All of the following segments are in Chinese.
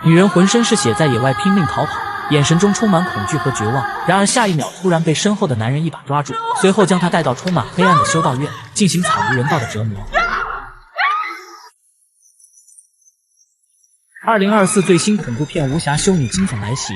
女人浑身是血，在野外拼命逃跑，眼神中充满恐惧和绝望。然而下一秒，突然被身后的男人一把抓住，随后将她带到充满黑暗的修道院，进行惨无人道的折磨。2024最新恐怖片武侠修女惊悚来袭。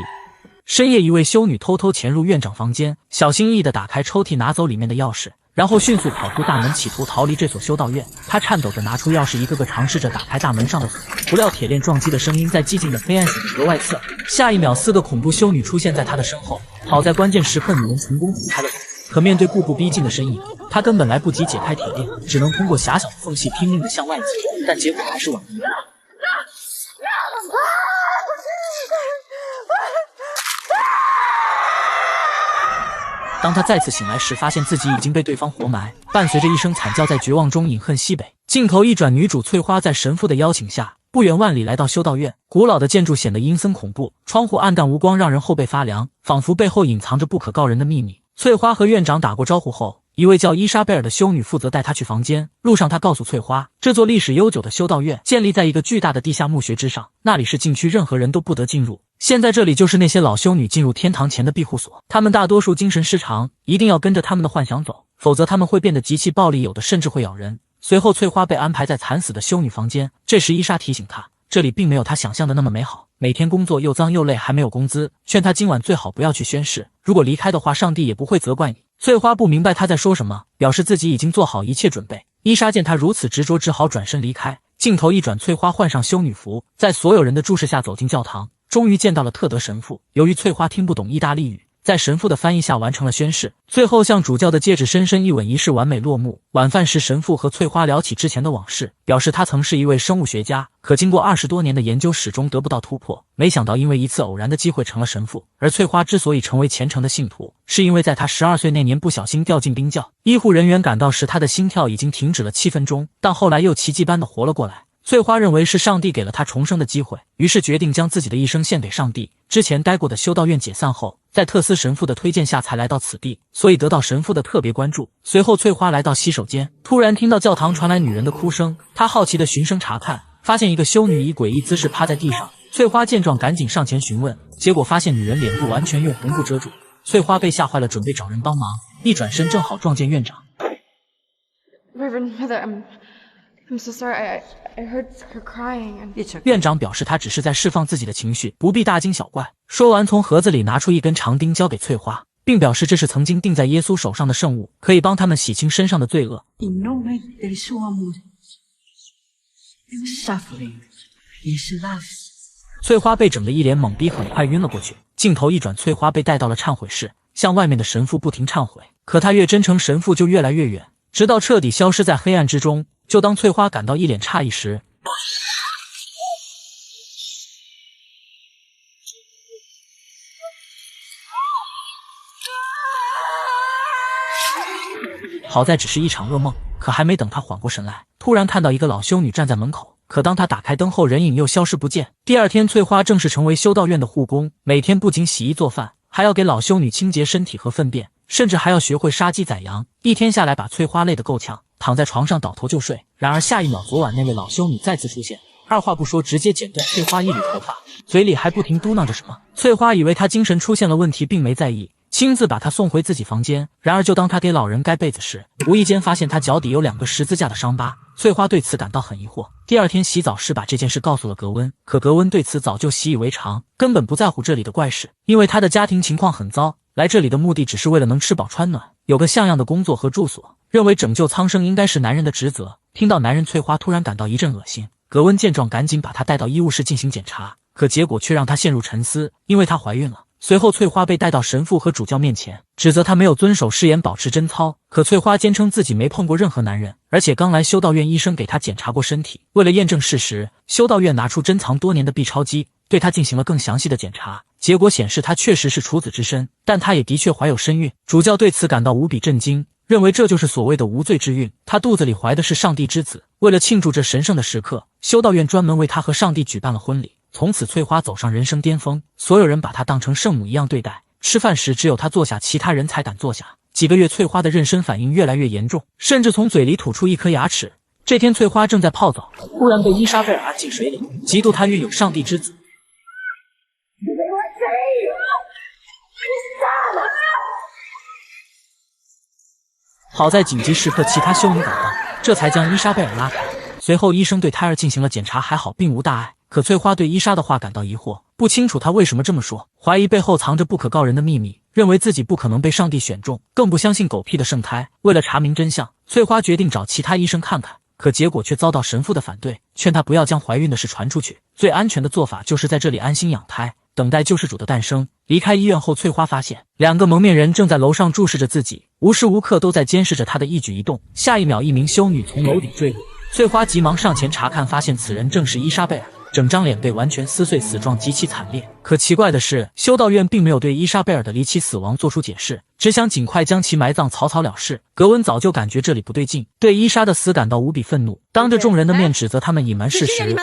深夜，一位修女偷偷潜入院长房间，小心翼翼地打开抽屉，拿走里面的钥匙，然后迅速跑出大门，企图逃离这所修道院。她颤抖着拿出钥匙，一个个尝试着打开大门上的锁，不料铁链撞击的声音在寂静的黑暗显得格外刺耳。下一秒，4个恐怖修女出现在她的身后。好在关键时刻，女人成功解开了锁，可面对步步逼近的身影，她根本来不及解开铁链，只能通过狭小的缝隙拼命地向外挤，但结果还是晚了一步。当他再次醒来时，发现自己已经被对方活埋，伴随着一声惨叫，在绝望中饮恨西北。镜头一转，女主翠花在神父的邀请下，不远万里来到修道院。古老的建筑显得阴森恐怖，窗户暗淡无光，让人后背发凉，仿佛背后隐藏着不可告人的秘密。翠花和院长打过招呼后，一位叫伊莎贝尔的修女负责带她去房间。路上，她告诉翠花，这座历史悠久的修道院建立在一个巨大的地下墓穴之上，那里是禁区，任何人都不得进入。现在这里就是那些老修女进入天堂前的庇护所，她们大多数精神失常，一定要跟着他们的幻想走，否则他们会变得极其暴力，有的甚至会咬人。随后，翠花被安排在惨死的修女房间。这时，伊莎提醒她，这里并没有她想象的那么美好，每天工作又脏又累，还没有工资，劝她今晚最好不要去宣誓，如果离开的话，上帝也不会责怪你。翠花不明白她在说什么，表示自己已经做好一切准备。伊莎见她如此执着，只好转身离开。镜头一转，翠花换上修女服，在所有人的注视下走进教堂，终于见到了特德神父。由于翠花听不懂意大利语，在神父的翻译下完成了宣誓，最后向主教的戒指深深一吻，仪式完美落幕。晚饭时，神父和翠花聊起之前的往事，表示他曾是一位生物学家，可经过20多年的研究始终得不到突破，没想到因为一次偶然的机会成了神父。而翠花之所以成为虔诚的信徒，是因为在她12岁那年不小心掉进冰窖，医护人员赶到时，她的心跳已经停止了7分钟，但后来又奇迹般的活了过来。翠花认为是上帝给了她重生的机会，于是决定将自己的一生献给上帝。之前待过的修道院解散后，在特斯神父的推荐下才来到此地，所以得到神父的特别关注。随后翠花来到洗手间，突然听到教堂传来女人的哭声，她好奇地循声查看，发现一个修女以诡异姿势趴在地上。翠花见状赶紧上前询问，结果发现女人脸部完全用红布遮住。翠花被吓坏了，准备找人帮忙，一转身正好撞见院长。Reverend Mother, I'm so sorry. I heard her crying. It's okay. 院长表示他只是在释放自己的情绪，不必大惊小怪。说完，从盒子里拿出一根长钉交给翠花，并表示这是曾经钉在耶稣手上的圣物，可以帮他们洗清身上的罪恶。In nome del suo amore, il suffering, is love. 翠花被整得一脸懵逼，很快晕了过去。镜头一转，翠花被带到了忏悔室，向外面的神父不停忏悔，可她越真诚，神父就越来越远，直到彻底消失在黑暗之中。就当翠花感到一脸诧异时，好在只是一场噩梦。可还没等她缓过神来，突然看到一个老修女站在门口。可当她打开灯后，人影又消失不见。第二天，翠花正式成为修道院的护工，每天不仅洗衣做饭，还要给老修女清洁身体和粪便，甚至还要学会杀鸡宰羊。一天下来，把翠花累得够呛，躺在床上倒头就睡。然而下一秒，昨晚那位老修女再次出现，二话不说直接剪断翠花一缕头发，嘴里还不停嘟囔着什么。翠花以为她精神出现了问题，并没在意，亲自把她送回自己房间。然而就当她给老人盖被子时，无意间发现她脚底有2个十字架的伤疤。翠花对此感到很疑惑，第二天洗澡时把这件事告诉了格温，可格温对此早就习以为常，根本不在乎这里的怪事，因为他的家庭情况很糟，来这里的目的只是为了能吃饱穿暖，有个像样的工作和住所，认为拯救苍生应该是男人的职责。听到男人，翠花突然感到一阵恶心。格温见状赶紧把她带到医务室进行检查，可结果却让她陷入沉思，因为她怀孕了。随后翠花被带到神父和主教面前，指责她没有遵守誓言保持贞操。可翠花坚称自己没碰过任何男人，而且刚来修道院，医生给她检查过身体。为了验证事实，修道院拿出珍藏多年的 B 超机，对她进行了更详细的检查。结果显示她确实是处子之身，但她也的确怀有身孕。主教对此感到无比震惊，认为这就是所谓的无罪之孕，她肚子里怀的是上帝之子。为了庆祝这神圣的时刻，修道院专门为她和上帝举办了婚礼。从此翠花走上人生巅峰，所有人把她当成圣母一样对待，吃饭时只有她坐下，其他人才敢坐下。几个月，翠花的妊娠反应越来越严重，甚至从嘴里吐出一颗牙齿。这天，翠花正在泡澡，忽然被伊莎贝尔按进水里，嫉妒她孕有上帝之子。好在紧急时刻其他修女赶到，这才将伊莎贝尔拉开。随后医生对胎儿进行了检查，还好并无大碍。可翠花对伊莎的话感到疑惑，不清楚她为什么这么说，怀疑背后藏着不可告人的秘密，认为自己不可能被上帝选中，更不相信狗屁的圣胎。为了查明真相，翠花决定找其他医生看看，可结果却遭到神父的反对，劝她不要将怀孕的事传出去，最安全的做法就是在这里安心养胎，等待救世主的诞生。离开医院后，翠花发现2个蒙面人正在楼上注视着自己，无时无刻都在监视着她的一举一动。下一秒，一名修女从楼顶坠落，翠花急忙上前查看，发现此人正是伊莎贝尔，整张脸被完全撕碎，死状极其惨烈。可奇怪的是，修道院并没有对伊莎贝尔的离奇死亡做出解释，只想尽快将其埋葬，草草了事。格温早就感觉这里不对劲，对伊莎的死感到无比愤怒，当着众人的面指责他们隐瞒事实。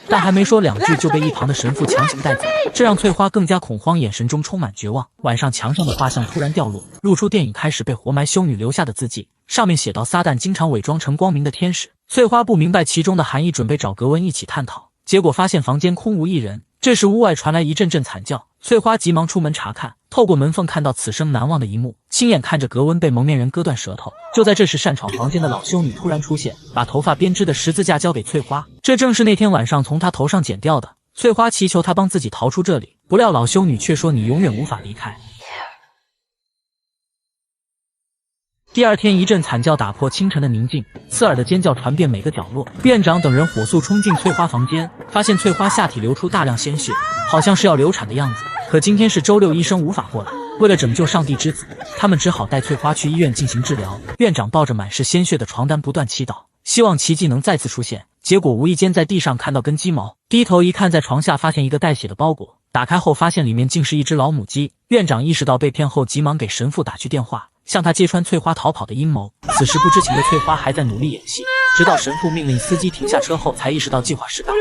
但还没说2句就被一旁的神父强行带走，这让翠花更加恐慌，眼神中充满绝望。晚上墙上的画像突然掉落，露出电影开始被活埋修女留下的字迹，上面写道：撒旦经常伪装成光明的天使。翠花不明白其中的含义，准备找格温一起探讨，结果发现房间空无一人。这时屋外传来一阵阵惨叫，翠花急忙出门查看，透过门缝看到此生难忘的一幕，亲眼看着格温被蒙面人割断舌头。就在这时，擅闯房间的老修女突然出现，把头发编织的十字架交给翠花，这正是那天晚上从她头上剪掉的。翠花祈求她帮自己逃出这里，不料老修女却说你永远无法离开。第二天，一阵惨叫打破清晨的宁静，刺耳的尖叫传遍每个角落。院长等人火速冲进翠花房间，发现翠花下体流出大量鲜血，好像是要流产的样子。可今天是周六，医生无法过来，为了拯救上帝之子，他们只好带翠花去医院进行治疗。院长抱着满是鲜血的床单不断祈祷，希望奇迹能再次出现。结果无意间在地上看到根鸡毛，低头一看，在床下发现一个带血的包裹，打开后发现里面竟是一只老母鸡。院长意识到被骗后，急忙给神父打去电话，向他揭穿翠花逃跑的阴谋。此时不知情的翠花还在努力演戏，直到神父命令司机停下车后，才意识到计划失败。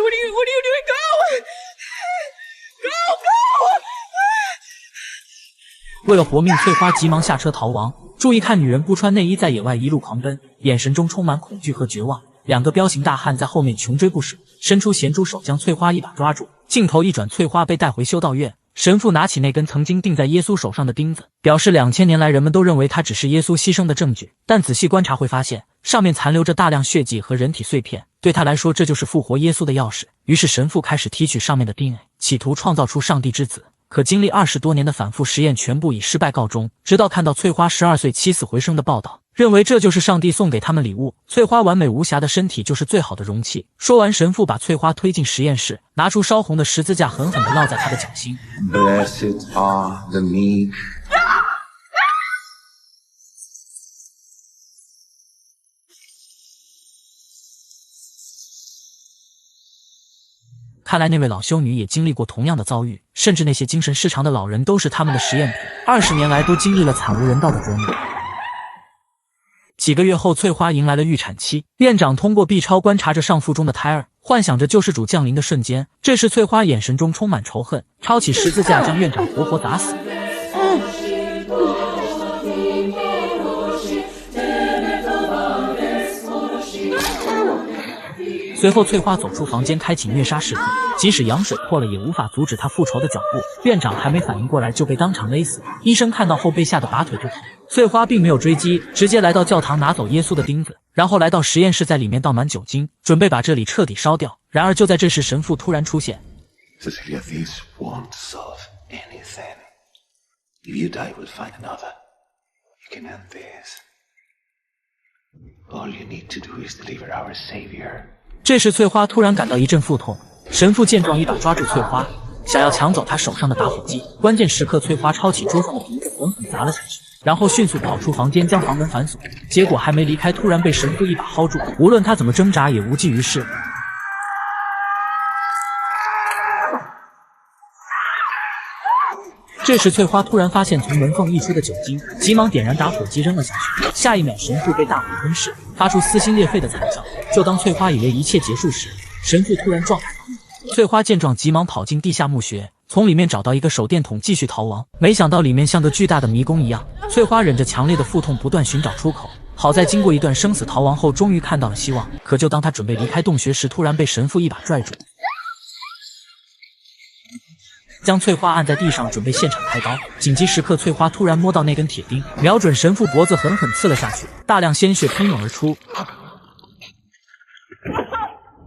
为了活命，翠花急忙下车逃亡。注意看，女人不穿内衣在野外一路狂奔，眼神中充满恐惧和绝望。2个彪形大汉在后面穷追不舍，伸出咸猪手将翠花一把抓住。镜头一转，翠花被带回修道院。神父拿起那根曾经钉在耶稣手上的钉子，表示2000年来人们都认为它只是耶稣牺牲的证据，但仔细观察会发现上面残留着大量血迹和人体碎片，对他来说这就是复活耶稣的钥匙。于是神父开始提取上面的 DNA， 企图创造出上帝之子。可经历20多年的反复实验，全部以失败告终。直到看到翠花12岁起死回生的报道，认为这就是上帝送给他们礼物。翠花完美无瑕的身体就是最好的容器。说完，神父把翠花推进实验室，拿出烧红的十字架，狠狠地烙在她的脚心。Blessed are the meek。看来那位老修女也经历过同样的遭遇，甚至那些精神失常的老人都是他们的实验品，20年来都经历了惨无人道的折磨。几个月后，翠花迎来了预产期。院长通过 B 超观察着上腹中的胎儿，幻想着救世主降临的瞬间。这时，翠花眼神中充满仇恨，抄起十字架将院长活活砸死。随后，翠花走出房间，开启虐杀视频。即使羊水破了，也无法阻止他复仇的脚步。院长还没反应过来，就被当场勒死。医生看到后被吓得拔腿就跑。翠花并没有追击，直接来到教堂拿走耶稣的钉子，然后来到实验室，在里面倒满酒精，准备把这里彻底烧掉。然而就在这时，神父突然出现。Cecilia, this won't solve anything. If you die, we'll find another. You can end this. All you need to do is deliver our savior. 这时翠花突然感到一阵腹痛，神父见状一把抓住翠花，想要抢走她手上的打火机。关键时刻，翠花抄起桌上的瓶子狠狠砸了下去，然后迅速跑出房间将房门反锁。结果还没离开，突然被神父一把薅住，无论他怎么挣扎也无济于事。这时翠花突然发现从门缝溢出的酒精，急忙点燃打火机扔了下去。下一秒，神父被大火吞噬，发出撕心裂肺的惨叫。就当翠花以为一切结束时，神父突然撞开房门。翠花见状，急忙跑进地下墓穴，从里面找到一个手电筒继续逃亡。没想到里面像个巨大的迷宫一样，翠花忍着强烈的腹痛不断寻找出口。好在经过一段生死逃亡后，终于看到了希望。可就当他准备离开洞穴时，突然被神父一把拽住，将翠花按在地上，准备现场开刀。紧急时刻，翠花突然摸到那根铁钉，瞄准神父脖子狠狠刺了下去，大量鲜血喷涌而出。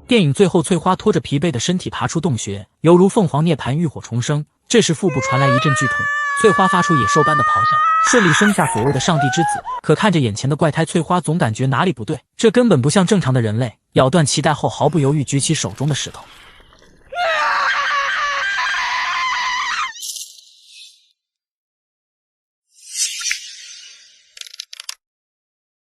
电影最后，翠花拖着疲惫的身体爬出洞穴，犹如凤凰涅槃，浴火重生。这时腹部传来一阵剧痛，翠花发出野兽般的咆哮，顺利生下所谓的上帝之子。可看着眼前的怪胎，翠花总感觉哪里不对，这根本不像正常的人类。咬断脐带后，毫不犹豫举起手中的石头，